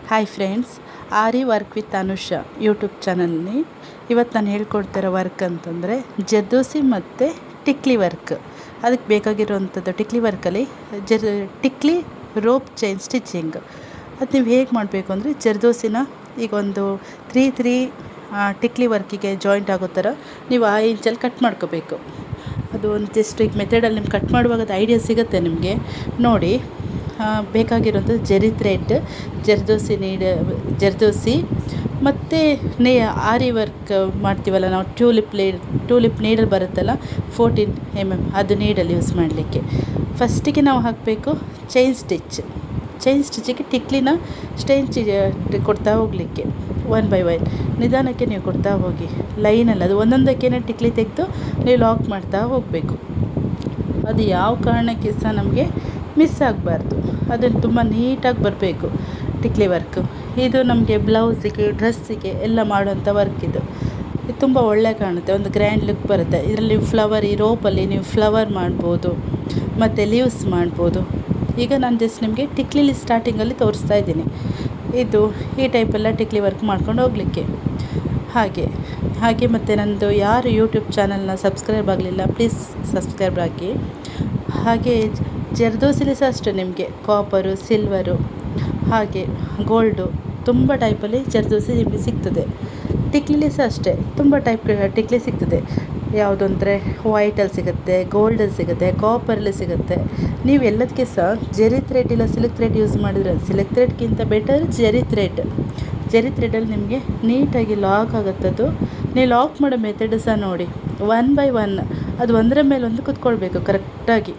Hi friends, Aari work with Anusha YouTube ಚಾನಲ್ನಿ ಇವತ್ತು ನಾನು ಹೇಳ್ಕೊಡ್ತಿರೋ ವರ್ಕ್ ಅಂತಂದರೆ ಜರ್ದೋಸಿ ಮತ್ತು ಟಿಕ್ಲಿ ವರ್ಕ್. ಅದಕ್ಕೆ ಬೇಕಾಗಿರುವಂಥದ್ದು ಟಿಕ್ಲಿ ವರ್ಕಲ್ಲಿ ಟಿಕ್ಲಿ ರೋಪ್ ಚೈನ್ ಸ್ಟಿಚಿಂಗ್. ಅದು ನೀವು ಹೇಗೆ ಮಾಡಬೇಕು ಅಂದರೆ ಜರ್ದೋಸಿನ ಈಗ ಒಂದು ತ್ರೀ ಟಿಕ್ಲಿ ವರ್ಕಿಗೆ ಜಾಯಿಂಟ್ ಆಗೋ ಥರ ನೀವು ಆ ಇಂಚಲ್ಲಿ ಕಟ್ ಮಾಡ್ಕೋಬೇಕು. ಅದು ಒಂದು ಜಸ್ಟ್ ಈಗ ಮೆಥಡಲ್ಲಿ ನಿಮ್ಗೆ ಕಟ್ ಮಾಡುವಾಗ ಅದು ಐಡಿಯಾ ಸಿಗುತ್ತೆ ನಿಮಗೆ ನೋಡಿ. ಬೇಕಾಗಿರೋಂಥದ್ದು ಜೆರಿ ಥ್ರೆಡ್, ಜರ್ದೋಸಿ ಮತ್ತು ಆರಿ ವರ್ಕ್ ಮಾಡ್ತೀವಲ್ಲ ನಾವು, ಟ್ಯೂಲಿಪ್ ನೀಡಲ್ ಬರುತ್ತಲ್ಲ 14 mm, ಅದು ನೀಡಲ್ ಯೂಸ್ ಮಾಡಲಿಕ್ಕೆ. ಫಸ್ಟಿಗೆ ನಾವು ಹಾಕಬೇಕು ಚೈನ್ ಸ್ಟಿಚ್ಚಿಗೆ ಟಿಕ್ಲಿನ ಕೊಡ್ತಾ ಹೋಗಲಿಕ್ಕೆ ಒನ್ ಬೈ ಒನ್ ನಿಧಾನಕ್ಕೆ ನೀವು ಕೊಡ್ತಾ ಹೋಗಿ. ಲೈನಲ್ಲಿ ಅದು ಒಂದೊಂದಕ್ಕೇ ಟಿಕ್ಲಿ ತೆಗೆದು ನೀವು ಲಾಕ್ ಮಾಡ್ತಾ ಹೋಗಬೇಕು. ಅದು ಯಾವ ಕಾರಣಕ್ಕೆ ಸಹ ನಮಗೆ ಮಿಸ್ ಆಗಬಾರ್ದು. ಅದನ್ನು ತುಂಬ ನೀಟಾಗಿ ಬರಬೇಕು ಟಿಕ್ಲಿ ವರ್ಕು. ಇದು ನಮಗೆ ಬ್ಲೌಸಿಗೆ, ಡ್ರೆಸ್ಸಿಗೆ ಎಲ್ಲ ಮಾಡುವಂಥ ವರ್ಕ್ ಇದು ತುಂಬ ಒಳ್ಳೆ ಕಾಣುತ್ತೆ, ಒಂದು ಗ್ರ್ಯಾಂಡ್ ಲುಕ್ ಬರುತ್ತೆ. ಇದರಲ್ಲಿ ಫ್ಲವರ್, ಈ ರೋಪಲ್ಲಿ ನೀವು ಫ್ಲವರ್ ಮಾಡ್ಬೋದು ಮತ್ತು ಲೀವ್ಸ್ ಮಾಡ್ಬೋದು. ಈಗ ನಾನು ಜಸ್ಟ್ ನಿಮಗೆ ಟಿಕ್ಲಿಲಿ ಸ್ಟಾರ್ಟಿಂಗಲ್ಲಿ ತೋರಿಸ್ತಾ ಇದ್ದೀನಿ. ಇದು ಈ ಟೈಪೆಲ್ಲ ಟಿಕ್ಲಿ ವರ್ಕ್ ಮಾಡ್ಕೊಂಡು ಹೋಗಲಿಕ್ಕೆ. ಹಾಗೆ ಮತ್ತು ನನ್ನದು ಯಾರು ಯೂಟ್ಯೂಬ್ ಚಾನಲ್ನ ಸಬ್ಸ್ಕ್ರೈಬ್ ಆಗಲಿಲ್ಲ, ಪ್ಲೀಸ್ ಸಬ್ಸ್ಕ್ರೈಬ್ ಆಗಿ. ಹಾಗೆ ಜರ್ದೋಸಿಲಿ ಸಹ ಅಷ್ಟೇ, ನಿಮಗೆ ಕಾಪರು, ಸಿಲ್ವರು, ಹಾಗೆ ಗೋಲ್ಡು ತುಂಬ ಟೈಪಲ್ಲಿ ಜರ್ದೋಸಿ ನಿಮಗೆ ಸಿಗ್ತದೆ. ಟಿಕ್ಲಿಲಿ ಸಹ ಅಷ್ಟೇ ತುಂಬ ಟೈಪ್ ಟಿಕ್ಲಿ ಸಿಗ್ತದೆ. ಯಾವುದು ಅಂದರೆ ವೈಟಲ್ಲಿ ಸಿಗುತ್ತೆ, ಗೋಲ್ಡಲ್ಲಿ ಸಿಗುತ್ತೆ, ಕಾಪರಲ್ಲಿ ಸಿಗುತ್ತೆ. ನೀವು ಎಲ್ಲದಕ್ಕೆ ಸಹ ಜೆರಿ ಥ್ರೆಡ್ ಇಲ್ಲ ಸಿಲ್ಕ್ ಥ್ರೆಡ್ ಯೂಸ್ ಮಾಡಿದರೆ, ಸಿಲ್ಕ್ ಥ್ರೆಡ್ಗಿಂತ ಬೆಟರ್ ಜೆರಿ ಥ್ರೆಡಲ್ಲಿ ನಿಮಗೆ ನೀಟಾಗಿ ಲಾಕ್ ಆಗುತ್ತದು. ನೀವು ಲಾಕ್ ಮಾಡೋ ಮೆಥಡ್ ಸಹ ನೋಡಿ, 1 by 1 ಅದು ಒಂದರ ಮೇಲೆ ಒಂದು ಕೂತ್ಕೊಳ್ಬೇಕು ಕರೆಕ್ಟಾಗಿ.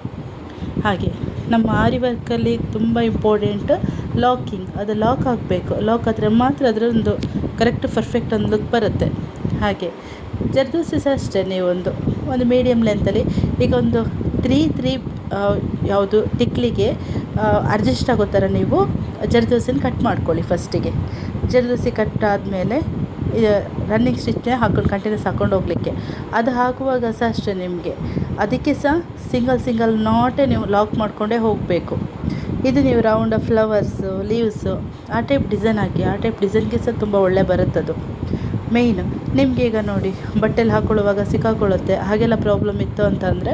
ಹಾಗೆ ನಮ್ಮ ಆರಿ ವರ್ಕಲ್ಲಿ ತುಂಬ ಇಂಪಾರ್ಟೆಂಟ್ ಲಾಕಿಂಗ್. ಅದು ಲಾಕ್ ಆಗಬೇಕು. ಲಾಕ್ ಆದರೆ ಮಾತ್ರ ಅದರ ಒಂದು ಕರೆಕ್ಟ್ ಪರ್ಫೆಕ್ಟ್ ಒಂದು ಲುಕ್ ಬರುತ್ತೆ. ಹಾಗೆ ಜರ್ದೋಸಿ ಸಹ ಅಷ್ಟೇ, ನೀವು ಒಂದು ಮೀಡಿಯಮ್ ಲೆಂತಲ್ಲಿ ಈಗ ಒಂದು ತ್ರೀ ಯಾವುದು ಟಿಕ್ಲಿಗೆ ಅಡ್ಜಸ್ಟ್ ಆಗೋ ಥರ ನೀವು ಜರ್ದೋಸಿನ ಕಟ್ ಮಾಡ್ಕೊಳ್ಳಿ. ಫಸ್ಟಿಗೆ ಜರ್ದೋಸಿ ಕಟ್ ಆದಮೇಲೆ ರನ್ನಿಂಗ್ ಸ್ಟಿಚ್ನೇ ಹಾಕ್ಕೊಂಡು ಕಂಟಿನ್ಯೂಸ್ ಹಾಕ್ಕೊಂಡು ಹೋಗಲಿಕ್ಕೆ. ಅದು ಹಾಕುವಾಗ ಸಹ ಅಷ್ಟೇ, ನಿಮಗೆ ಅದಕ್ಕೆ ಸಹ ಸಿಂಗಲ್ ನಾಟೇ ನೀವು ಲಾಕ್ ಮಾಡಿಕೊಂಡೇ ಹೋಗಬೇಕು. ಇದು ನೀವು ರೌಂಡ್ ಫ್ಲವರ್ಸು, ಲೀವ್ಸು ಆ ಟೈಪ್ ಡಿಸೈನ್ ಹಾಕಿ. ಆ ಟೈಪ್ ಡಿಸೈನ್ಗೆ ಸಹ ತುಂಬ ಒಳ್ಳೆ ಬರುತ್ತದು. ಮೇಯ್ನು ನಿಮಗೆ ಈಗ ನೋಡಿ, ಬಟ್ಟೆಲಿ ಹಾಕ್ಕೊಳ್ಳುವಾಗ ಸಿಕ್ಕಾಕೊಳ್ಳುತ್ತೆ, ಹಾಗೆಲ್ಲ ಪ್ರಾಬ್ಲಮ್ ಇತ್ತು ಅಂತಂದರೆ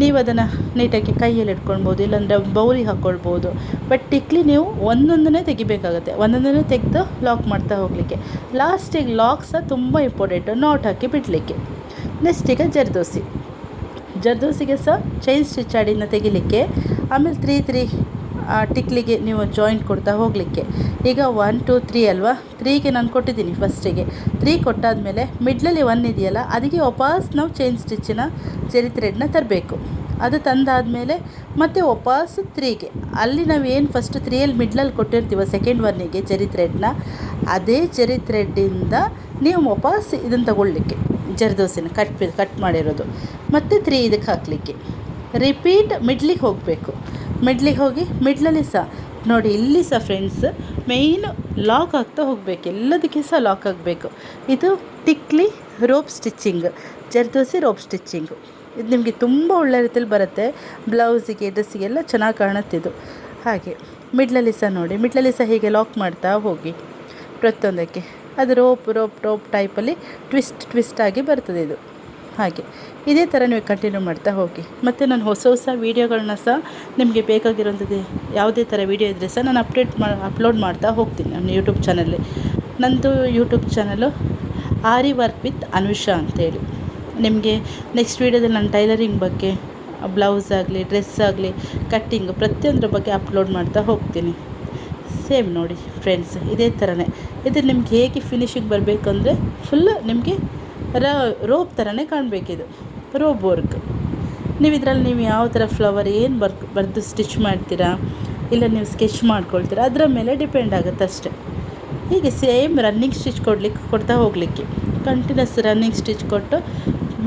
ನೀವು ಅದನ್ನು ನೀಟಾಗಿ ಕೈಯಲ್ಲಿ ಇಟ್ಕೊಳ್ಬೋದು, ಇಲ್ಲಾಂದರೆ ಬೌಲಿಗೆ ಹಾಕ್ಕೊಳ್ಬೋದು. ಬಟ್ ಟಿಕ್ಲಿ ನೀವು ಒಂದೊಂದನ್ನೇ ತೆಗಿಬೇಕಾಗುತ್ತೆ, ಒಂದೊಂದನ್ನೇ ತೆಗೆದು ಲಾಕ್ ಮಾಡ್ತಾ ಹೋಗಲಿಕ್ಕೆ. ಲಾಸ್ಟಿಗೆ ಲಾಕ್ ಸಹ ತುಂಬ ಇಂಪಾರ್ಟೆಂಟು, ನಾಟ್ ಹಾಕಿ ಬಿಡಲಿಕ್ಕೆ. ನೆಕ್ಸ್ಟ್ ಈಗ ಜರ್ದೋಸಿಗೆ ಸಹ ಚೈನ್ ಸ್ಟಿಚ್ ಅಡಿನ ತೆಗಿಲಿಕ್ಕೆ. ಆಮೇಲೆ ತ್ರೀ ಟಿಕ್ಲಿಗೆ ನೀವು ಜಾಯಿಂಟ್ ಕೊಡ್ತಾ ಹೋಗಲಿಕ್ಕೆ. ಈಗ 1 2 3 ಅಲ್ವಾ, 3ಗೆ ನಾನು ಕೊಟ್ಟಿದ್ದೀನಿ. ಫಸ್ಟಿಗೆ 3 ಕೊಟ್ಟಾದಮೇಲೆ ಮಿಡ್ಲಲ್ಲಿ 1 ಇದೆಯಲ್ಲ, ಅದಕ್ಕೆ ವಾಪಸ್ ನಾವು ಚೈನ್ ಸ್ಟಿಚ್ಚಿನ ಜೆರಿ ಥ್ರೆಡ್ನ ತರಬೇಕು. ಅದು ತಂದಾದಮೇಲೆ ಮತ್ತೆ ವಾಪಸ್ 3ಗೆ, ಅಲ್ಲಿ ನಾವು ಏನು ಫಸ್ಟ್ 3ಯಲ್ಲಿ ಮಿಡ್ಲಲ್ಲಿ ಕೊಟ್ಟಿರ್ತೀವ ಸೆಕೆಂಡ್ 1ಗೆ ಜೆರಿ ಥ್ರೆಡ್ನ, ಅದೇ ಜೆರಿ ಥ್ರೆಡ್ಡಿಂದ ನೀವು ವಾಪಸ್ ಇದನ್ನು ತಗೊಳ್ಳಿಕ್ಕೆ, ಜರ್ದೋಸಿನ ಕಟ್ ಮಾಡಿರೋದು, ಮತ್ತು 3 ಇದಕ್ಕೆ ಹಾಕಲಿಕ್ಕೆ. ರಿಪೀಟ್ ಮಿಡ್ಲಿಗೆ ಹೋಗಬೇಕು. ಮಿಡ್ಲಿಗೆ ಹೋಗಿ ಮಿಡ್ಲಲ್ಲಿ ಸಹ ನೋಡಿ, ಇಲ್ಲಿ ಸಹ ಫ್ರೆಂಡ್ಸ್ ಮೇಯ್ನು ಲಾಕ್ ಆಗ್ತಾ ಹೋಗಬೇಕು, ಎಲ್ಲದಕ್ಕೆ ಸಹ ಲಾಕ್ ಆಗಬೇಕು. ಇದು tikli rope stitching, zardosi rope stitching. ಇದು ನಿಮಗೆ ತುಂಬ ಒಳ್ಳೆ ರೀತಿಯಲ್ಲಿ ಬರುತ್ತೆ. ಬ್ಲೌಸಿಗೆ, ಡ್ರೆಸ್ಸಿಗೆಲ್ಲ ಚೆನ್ನಾಗಿ ಕಾಣುತ್ತಿದ್ದು. ಹಾಗೆ ಮಿಡ್ಲಲ್ಲಿ ಸಹ ನೋಡಿ, ಮಿಡ್ಲಲ್ಲಿ ಸಹ ಹೀಗೆ ಲಾಕ್ ಮಾಡ್ತಾ ಹೋಗಿ ಪ್ರತಿಯೊಂದಕ್ಕೆ. ಅದು ರೋಪ್ ಟೈಪಲ್ಲಿ ಟ್ವಿಸ್ಟ್ ಆಗಿ ಬರ್ತದೆ ಇದು. ಹಾಗೆ ಇದೇ ಥರ ನೀವು ಕಂಟಿನ್ಯೂ ಮಾಡ್ತಾ ಹೋಗಿ. ಮತ್ತು ನಾನು ಹೊಸ ವೀಡಿಯೋಗಳನ್ನ ಸಹ ನಿಮಗೆ ಬೇಕಾಗಿರೋಂಥದ್ದು ಯಾವುದೇ ಥರ ವೀಡಿಯೋ ಇದ್ದರೆ ಸಹ ನಾನು ಅಪ್ಲೋಡ್ ಮಾಡ್ತಾ ಹೋಗ್ತೀನಿ ನನ್ನ ಯೂಟ್ಯೂಬ್ ಚಾನಲಲ್ಲಿ. ನನ್ನದು YouTube channel Aari work with Anusha ಅಂತೇಳಿ. ನಿಮಗೆ ನೆಕ್ಸ್ಟ್ ವೀಡಿಯೋದಲ್ಲಿ ನಾನು ಟೈಲರಿಂಗ್ ಬಗ್ಗೆ, ಬ್ಲೌಸ್ ಆಗಲಿ, ಡ್ರೆಸ್ ಆಗಲಿ, ಕಟ್ಟಿಂಗು ಪ್ರತಿಯೊಂದರ ಬಗ್ಗೆ ಅಪ್ಲೋಡ್ ಮಾಡ್ತಾ ಹೋಗ್ತೀನಿ. ಸೇಮ್ ನೋಡಿ ಫ್ರೆಂಡ್ಸ್, ಇದೇ ಥರನೇ ಇದು ನಿಮ್ಗೆ ಹೇಗೆ ಫಿನಿಶಿಂಗ್ ಬರಬೇಕಂದ್ರೆ ಫುಲ್ ನಿಮಗೆ ರೋಪ್ ಥರನೇ ಕಾಣಬೇಕಿದು, ರೋಪ್ ವರ್ಕ್. ನೀವು ಯಾವ ಥರ ಫ್ಲವರ್ ಏನು ಬರೆದು ಸ್ಟಿಚ್ ಮಾಡ್ತೀರಾ, ಇಲ್ಲ ನೀವು ಸ್ಕೆಚ್ ಮಾಡ್ಕೊಳ್ತೀರಾ, ಅದರ ಮೇಲೆ ಡಿಪೆಂಡ್ ಆಗುತ್ತೆ ಅಷ್ಟೆ. ಹೀಗೆ ಸೇಮ್ ರನ್ನಿಂಗ್ ಸ್ಟಿಚ್ ಕೊಡ್ತಾ ಹೋಗಲಿಕ್ಕೆ, ಕಂಟಿನ್ಯೂಸ್ ರನ್ನಿಂಗ್ ಸ್ಟಿಚ್ ಕೊಟ್ಟು.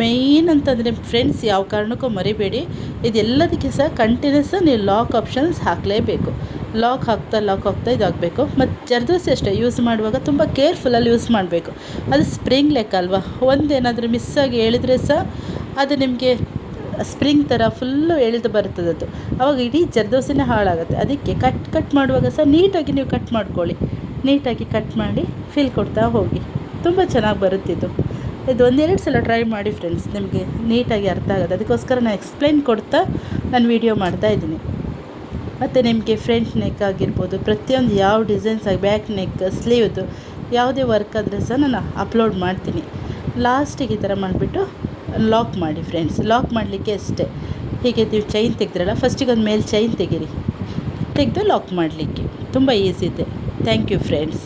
ಮೇಯ್ನ್ ಅಂತಂದರೆ ಫ್ರೆಂಡ್ಸ್, ಯಾವ ಕಾರಣಕ್ಕೂ ಮರಿಬೇಡಿ, ಇದೆಲ್ಲದಕ್ಕೆ ಸಹ ಕಂಟಿನ್ಯೂಸ್ ನೀವು ಲಾಕ್ ಆಪ್ಷನ್ಸ್ ಹಾಕಲೇಬೇಕು. ಲಾಕ್ ಹಾಕ್ತಾ ಇದಾಗಬೇಕು. ಮತ್ತು ಜರ್ದೋಸಿ ಅಷ್ಟೇ, ಯೂಸ್ ಮಾಡುವಾಗ ತುಂಬ ಕೇರ್ಫುಲ್ಲಲ್ಲಿ ಯೂಸ್ ಮಾಡಬೇಕು. ಅದು ಸ್ಪ್ರಿಂಗ್ ಲೆಕ್ಕ ಅಲ್ವಾ, ಒಂದೇನಾದರೂ ಮಿಸ್ಸಾಗಿ ಎಳೆದ್ರೆ ಸಹ ಅದು ನಿಮಗೆ ಸ್ಪ್ರಿಂಗ್ ಥರ ಫುಲ್ಲು ಎಳೆದು ಬರ್ತದೆ. ಅದು ಆವಾಗ ಇಡೀ ಜರ್ದೋಸಿನೇ ಹಾಳಾಗುತ್ತೆ. ಅದಕ್ಕೆ ಕಟ್ ಮಾಡುವಾಗ ಸಹ ನೀಟಾಗಿ ನೀವು ಕಟ್ ಮಾಡ್ಕೊಳ್ಳಿ. ನೀಟಾಗಿ ಕಟ್ ಮಾಡಿ ಫಿಲ್ ಕೊಡ್ತಾ ಹೋಗಿ. ತುಂಬ ಚೆನ್ನಾಗಿ ಬರುತ್ತಿದ್ದು. ಇದು ಒಂದೆರಡು ಸಲ ಟ್ರೈ ಮಾಡಿ ಫ್ರೆಂಡ್ಸ್, ನಿಮಗೆ ನೀಟಾಗಿ ಅರ್ಥ ಆಗೋದು. ಅದಕ್ಕೋಸ್ಕರ ನಾನು ಎಕ್ಸ್ಪ್ಲೈನ್ ಕೊಡ್ತಾ ನಾನು ವೀಡಿಯೋ ಮಾಡ್ತಾಯಿದ್ದೀನಿ. ಮತ್ತು ನಿಮಗೆ ಫ್ರಂಟ್ ನೆಕ್ ಆಗಿರ್ಬೋದು, ಪ್ರತಿಯೊಂದು ಯಾವ ಡಿಸೈನ್ಸ್ ಆಗಿ ಬ್ಯಾಕ್ ನೆಕ್, ಸ್ಲೀವ್ದು ಯಾವುದೇ ವರ್ಕ್ ಆದರೆ ಸಹ ನಾನು ಅಪ್ಲೋಡ್ ಮಾಡ್ತೀನಿ. ಲಾಸ್ಟಿಗೆ ಈ ಥರ ಮಾಡಿಬಿಟ್ಟು ಲಾಕ್ ಮಾಡಿ ಫ್ರೆಂಡ್ಸ್. ಲಾಕ್ ಮಾಡಲಿಕ್ಕೆ ಅಷ್ಟೇ, ಹೀಗೆ ನೀವು ಚೈನ್ ತೆಗೆದ್ರಲ್ಲ, ಫಸ್ಟಿಗೆ ಒಂದು ಮೇಲೆ ಚೈನ್ ತೆಗೀರಿ, ತೆಗೆದು ಲಾಕ್ ಮಾಡಲಿಕ್ಕೆ ತುಂಬ ಈಸಿ ಇದೆ. Thank you friends.